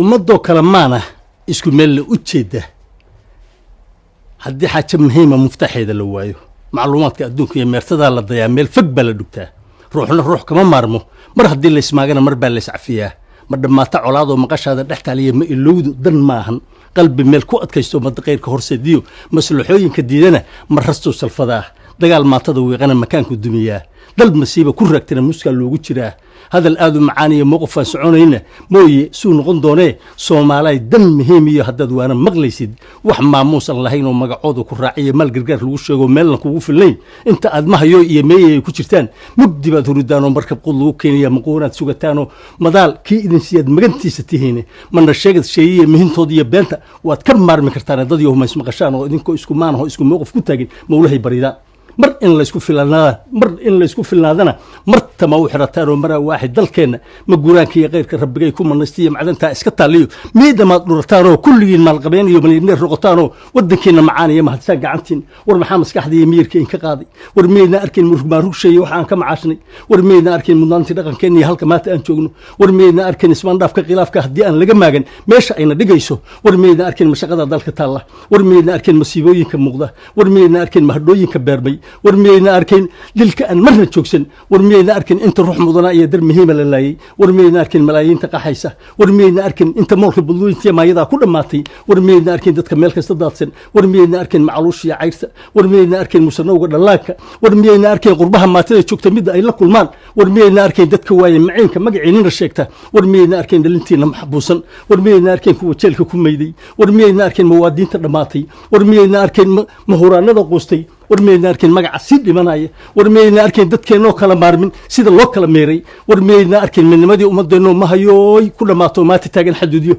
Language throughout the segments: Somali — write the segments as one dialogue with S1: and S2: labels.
S1: ummadoo kale maana isku meel la u jeeda haddii xaaja muhiima muftaxeeda la waayo macluumaadka adduunka iyo meertada la dayaa meel fog baa la dhugtaa ruuxna ruux kama maarmo mar haddii la ismaagana mar baa la iscafiyaa ma dhammaata colaadoo maqashaada dhex taaliya ma ilowdu dan maahan qalbi meel ku adkaysto madda qayrka horseediyo maslaxooyinka diidana mar rastoo salfadaa dagaal maatada wiiqana makaanku dumiyaa dal masiiba ku raagtana muskaa loogu jiraa hadal aad u macaan iyo mowqifaan soconayna mooye suu noqon doonee soomaalay dan muhiim iyo haddaad waana maqlaysid wax maamuusan lahayn oo magacooda ku raaciya maal gargaar lagu sheego meelna kugu fillayn inta aad mahayo iyo meeyay ay ku jirtaan mugdi baad huridaanoo markab qud lagu keenaya maquunaad sugataanoo madaal kii idin siyaad magantiisa tihiine mana sheegad sheeyiya mihintooda iyo beenta waad ka maarmi kartaan dad iyo humays maqashaan oo idinkoo isku maanaho isku mowqif ku taagin mawlahay baridaan mar in la isku filnaadana martama u xirataan oo maraa waaxid dalkeenna ma guraanka iyo qayrka rabbigay ku manaystiyo macdantaa iska taaliyo miidamaad dhurataan oo kulligiin maalqabeen iyo maliyneer roqotaan oo waddankiina macaan iyo mahadisaan gacantiin war maxaa maskaxda iyo miyirka in ka qaaday war miyaydna arkayn murugmaarugshaya waxa aan ka macaashnay war miyaydna arkayn mudnaantii dhaqankeenna iyo halka maanta aan joogno war miyaydna arkayn ismaandhaafka khilaafka haddii aan laga maagan meesha ayna dhigayso war miyaydna arkayn mashaqada dalka taalla war miyaydna arkayn masiibooyinka muuqda war miyaydna arkayn mahadhooyinka beermay war miyayna arkayn dilka aan marna joogsan war miyayna arkayn inta ruux mudana iyo dar muhiima la laayay war miyayna arkayn malaayiinta qaxaysa war miyayna arkayn inta moolka budlooyinta maayadaa ku dhammaatay war miyayna arkayn dadka meel kasta daadsan war miyayna arkayn macaluusha iyo cayrta war miyayna arkayn musanowga dhallaanka war miyayna arkayn qurbaha maatada joogta midda ay la kulmaan war miyayna arkayn dadka waaye maciinka magaciinina sheegta war miyayna arkayn dhalintiina maxbuusan war miyayna arkayn kuwa jeelka ku mayday war miyayna arkayn muwaadiniinta dhammaatay war miyayna arkayn mahuraanada quustay war miyayna arkayn magaca sii dhimanaya war miyayna arkayn dadkeennoo kala maarmin sida loo kala meeray war miyayna arkayn midnimadii ummadeennoo mahayooy ku dhammaato maanta taagan xaduudyo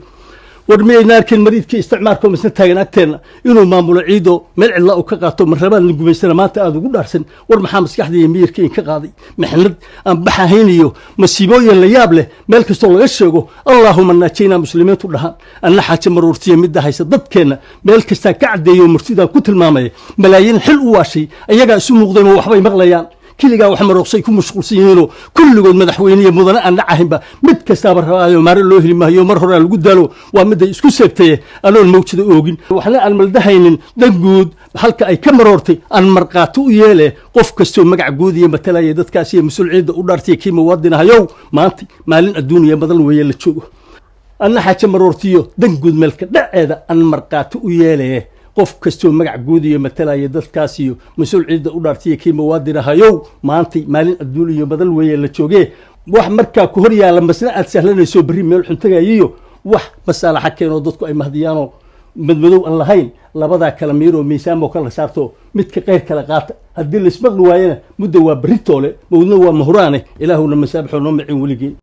S1: war miyayna arkayn mariidkii isticmaalkoo misna taagan agteenna inuu maamulo ciidoo meel cidlaa u ka qaato marrabaan la gumaysana maanta aad ugu dhaarsan war maxaa maskaxda iyo miyirka in ka qaaday mixnad aan baxahayn iyo masiibooyin la yaab leh meel kastoo laga sheego allaahuma naajaynaa muslimiintu dhahaan anna xaaja maruurtiya midda haysa dadkeenna meel kastaa ka caddeeyo murtidaan ku tilmaamaya malaayiin xil u waashay ayagaa isu muuqdeenoo waxbay maqlayaan kiligaa wax maroqsay ku mashquulsan yihiinoo kulligood madaxweyniya mudane aan dhacahinba mid kastaaba rabaayo maare loo heli maayo mar horaa lagu daalo waa midday isku seegtaye anoon mawjada oogin waxna aan maldahaynin dan guud halka ay ka maroortay aan marqaato u yeele qof kastoo magac guud iyo matalaya dadkaas iyo mas-uul ciidda u dhaartaya kii muwaadinahayow maanta maalin adduuniya badan weeye la joogo anna xaaja maroortiyo dan guud meelka dhaceeda aan marqaato u yeele qof kastoo magac guud iyo matalaya dadkaas iyo mas-uul ciidda u dhaartaya kii muwaadinahayow maantay maalin adduun iyo badal weeye la joogee wax markaa ku hor yaalla masna aad sahlanayso berri meel xuntagayiyo wax masaalaxa keenoo dadku ay mahdiyaanoo madmadow aan lahayn labadaa kala miiroo miisaamoo kala saarto midka qayr kala qaata haddii laismaqli waayana mudda waa berri toole mawdna waa mahuraane ilaahuna masaabaxoo noo macin weligeen